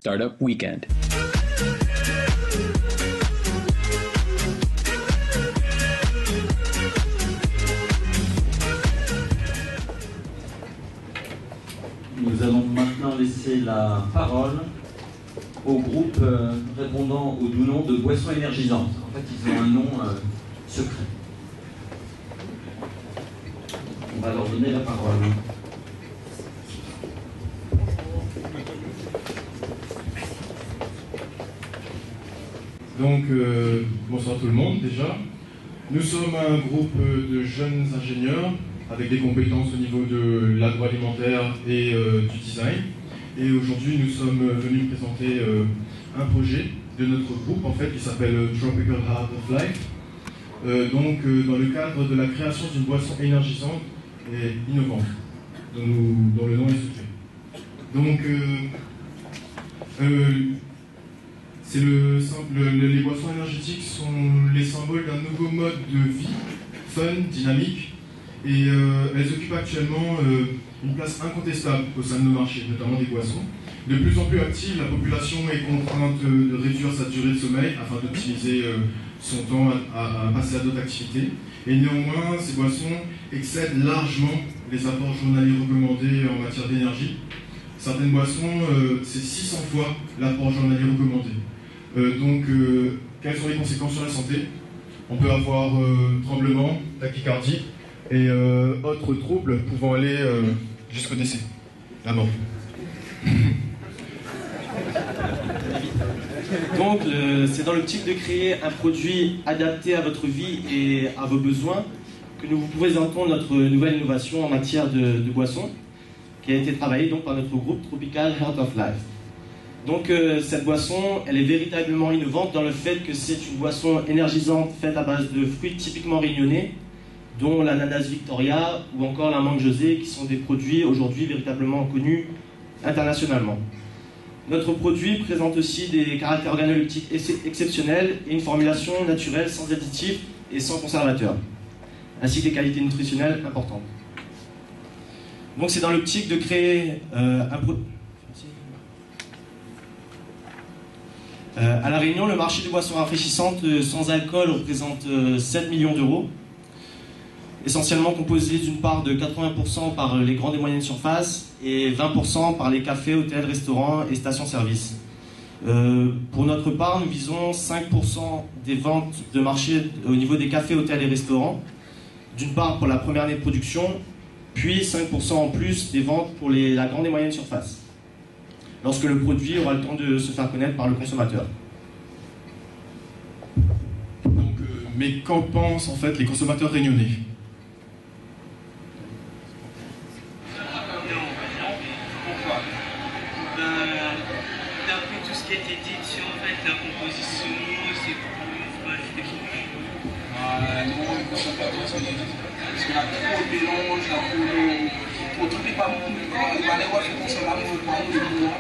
Startup Weekend. Nous allons maintenant laisser la parole au groupe répondant au doux nom de boissons énergisantes. En fait, ils ont un nom secret. On va leur donner la parole. Donc, bonsoir tout le monde déjà. Nous sommes un groupe de jeunes ingénieurs avec des compétences au niveau de l'agroalimentaire et du design. Et aujourd'hui, nous sommes venus présenter un projet de notre groupe, en fait, qui s'appelle Tropical Heart of Life. Dans le cadre de la création d'une boisson énergisante et innovante, dont le nom est secret. Donc, les boissons énergétiques sont les symboles d'un nouveau mode de vie, fun, dynamique, et elles occupent actuellement une place incontestable au sein de nos marchés, notamment des boissons. De plus en plus active, la population est contrainte de réduire sa durée de sommeil afin d'optimiser son temps à passer à d'autres activités. Et néanmoins, ces boissons excèdent largement les apports journaliers recommandés en matière d'énergie. Certaines boissons, c'est 600 fois l'apport journalier recommandé. Quelles sont les conséquences sur la santé? On peut avoir tremblement, tachycardie et autres troubles pouvant aller jusqu'au décès, la mort. Donc, c'est dans l'optique de créer un produit adapté à votre vie et à vos besoins que nous vous présentons notre nouvelle innovation en matière de boisson qui a été travaillée donc, par notre groupe Tropical Heart of Life. Donc cette boisson, elle est véritablement innovante dans le fait que c'est une boisson énergisante faite à base de fruits typiquement réunionnais, dont l'ananas Victoria ou encore la mangue José, qui sont des produits aujourd'hui véritablement connus internationalement. Notre produit présente aussi des caractères organoleptiques exceptionnels et une formulation naturelle sans additifs et sans conservateurs, ainsi que des qualités nutritionnelles importantes. Donc c'est dans l'optique de créer un produit. À La Réunion, le marché des boissons rafraîchissantes sans alcool représente 7 millions d'euros, essentiellement composé d'une part de 80% par les grandes et moyennes surfaces et 20% par les cafés, hôtels, restaurants et stations-service. Pour notre part, nous visons 5% des ventes de marché au niveau des cafés, hôtels et restaurants, d'une part pour la première année de production, puis 5% en plus des ventes pour la grande et moyenne surface, lorsque le produit aura le temps de se faire connaître par le consommateur. Mais qu'en pensent en fait les consommateurs réunionnais? Pourquoi? D'après tout ce qui a été dit sur en fait, la composition, c'est pour ajouter quelque chose. Non, ils ne sont pas tous parce qu'on a trop de mélange, pour tout n'est pas bon, il va aller voir ce qu'on se lave, il faut prendre le bois.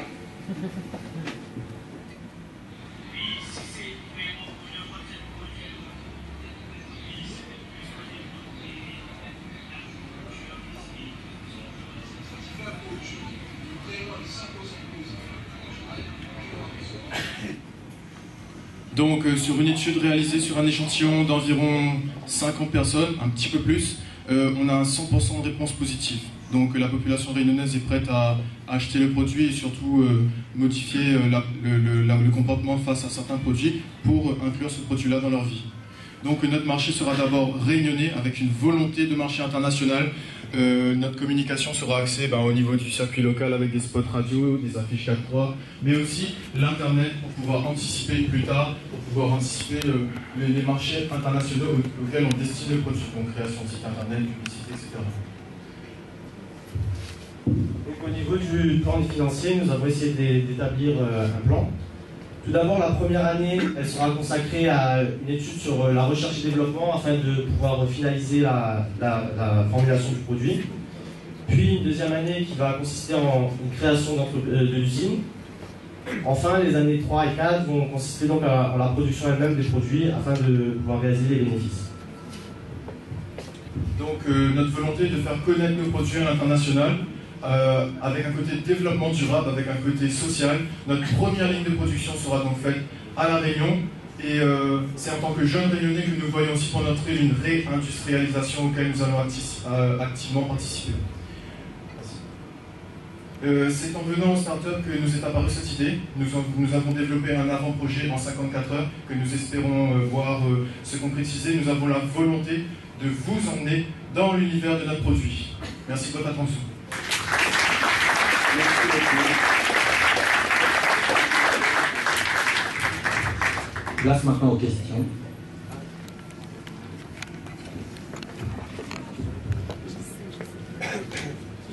Donc sur une étude réalisée sur un échantillon d'environ 50 personnes, un petit peu plus, on a un 100% de réponse positive. Donc la population réunionnaise est prête à acheter le produit et surtout modifier le comportement face à certains produits pour inclure ce produit-là dans leur vie. Donc notre marché sera d'abord réunionnais avec une volonté de marché international. Notre communication sera axée au niveau du circuit local avec des spots radio, des affiches 4.3, mais aussi l'Internet pour pouvoir anticiper plus tard, pour pouvoir anticiper les marchés internationaux auxquels on destine le produit, donc création de site Internet, publicité, etc. Donc, au niveau du plan financier, nous avons essayé d'établir un plan. Tout d'abord, la première année, elle sera consacrée à une étude sur la recherche et développement afin de pouvoir finaliser la formulation du produit. Puis une deuxième année qui va consister en une création de l'usine. Enfin, les années 3 et 4 vont consister donc en la production elle-même des produits afin de pouvoir réaliser les bénéfices. Donc notre volonté est de faire connaître nos produits à l'international avec un côté développement durable, avec un côté social. Notre première ligne de production sera donc faite à La Réunion. Et c'est en tant que jeunes Réunionnais que nous voyons aussi pour notre île une réindustrialisation auquel nous allons activement participer. C'est en venant aux startups que nous est apparue cette idée. Nous avons développé un avant-projet en 54 heures que nous espérons voir se concrétiser. Nous avons la volonté de vous emmener dans l'univers de notre produit. Merci de votre attention. Merci beaucoup. Place maintenant aux questions.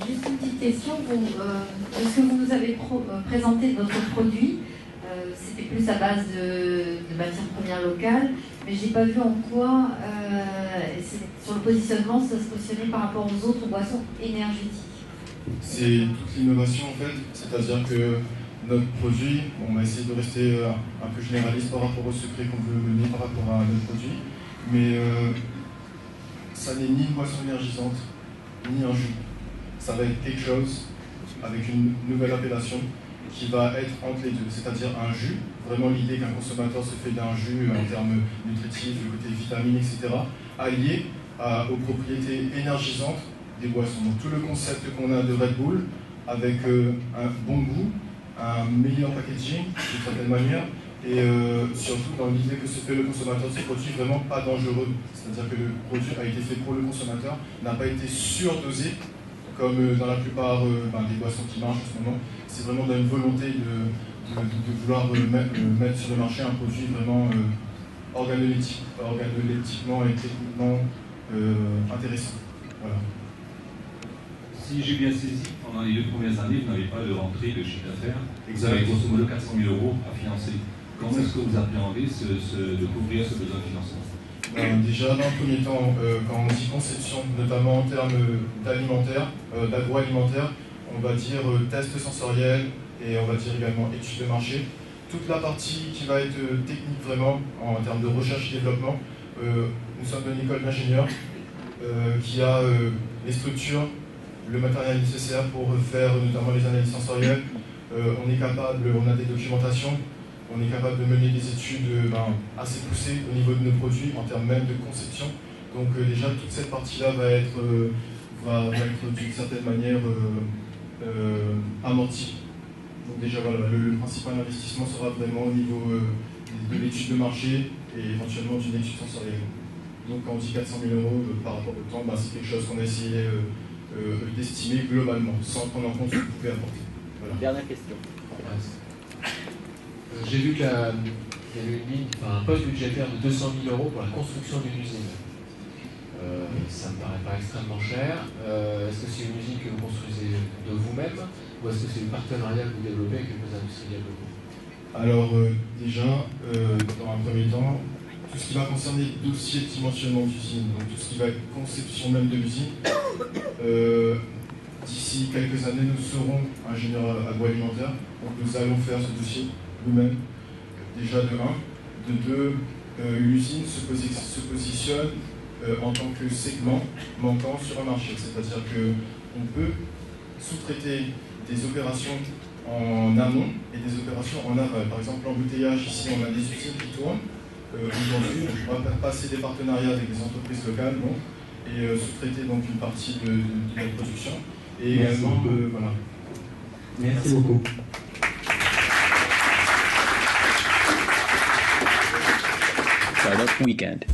Juste une petite question. De ce que vous nous avez présenté de votre produit, c'était plus à base de matières premières locales, mais je n'ai pas vu en quoi, sur le positionnement, ça se positionnait par rapport aux autres boissons énergétiques. C'est toute l'innovation en fait, c'est-à-dire que notre produit, on va essayer de rester un peu généraliste par rapport au secret qu'on veut mener par rapport à notre produit, mais ça n'est ni une boisson énergisante, ni un jus. Ça va être quelque chose avec une nouvelle appellation qui va être entre les deux, c'est-à-dire un jus, vraiment l'idée qu'un consommateur se fait d'un jus en termes nutritifs, le côté vitamines, etc., allié aux propriétés énergisantes des boissons. Donc tout le concept qu'on a de Red Bull, avec un bon goût, un meilleur packaging d'une certaine manière, et surtout dans l'idée que se fait le consommateur de ce produit vraiment pas dangereux. C'est-à-dire que le produit a été fait pour le consommateur, n'a pas été surdosé, comme dans la plupart des boissons qui marchent en ce moment. C'est vraiment dans une volonté de vouloir mettre sur le marché un produit vraiment organoleptiquement et techniquement intéressant. Voilà. Si j'ai bien saisi, pendant les 2 premières années, vous n'avez pas de rentrée de chiffre d'affaires. Vous avez grosso modo 400 000 € à financer. Comment est-ce que vous appréhendez de couvrir ce besoin de financement? Déjà, dans un premier temps, quand on dit conception, notamment en termes d'alimentaire, d'agroalimentaire, on va dire test sensoriel et on va dire également études de marché. Toute la partie qui va être technique vraiment, en termes de recherche et développement, nous sommes une école d'ingénieurs qui a les structures, le matériel nécessaire pour faire notamment les analyses sensorielles. On est capable, on a des documentations, on est capable de mener des études assez poussées au niveau de nos produits en termes même de conception. Donc déjà toute cette partie-là va être d'une certaine manière amortie. Donc déjà voilà, le principal investissement sera vraiment au niveau de l'étude de marché et éventuellement d'une étude sensorielle. Donc quand on dit 400 000 € par rapport au temps, c'est quelque chose qu'on a essayé d'estimer globalement, sans prendre en compte ce que vous pouvez apporter. Voilà. Dernière question. J'ai vu qu'il y avait un poste budgétaire de 200 000 € pour la construction d'une usine. Ça ne me paraît pas extrêmement cher. Est-ce que c'est une usine que vous construisez de vous-même ou est-ce que c'est une partenariat que vous développez avec quelques industriels locaux? Alors déjà, dans un premier temps, tout ce qui va concerner le dossier de dimensionnement d'usine, donc tout ce qui va être conception même de l'usine, d'ici quelques années, nous serons ingénieurs agroalimentaires, donc nous allons faire ce dossier nous-mêmes, déjà de 1. De 2, l'usine se positionne en tant que segment manquant sur un marché, c'est-à-dire qu'on peut sous-traiter des opérations en amont et des opérations en aval. Par exemple, l'embouteillage, ici on a des usines qui tournent. Aujourd'hui, on va passer des partenariats avec des entreprises locales et sous-traiter donc une partie de la production. Et également, voilà. Merci beaucoup. Startup Weekend.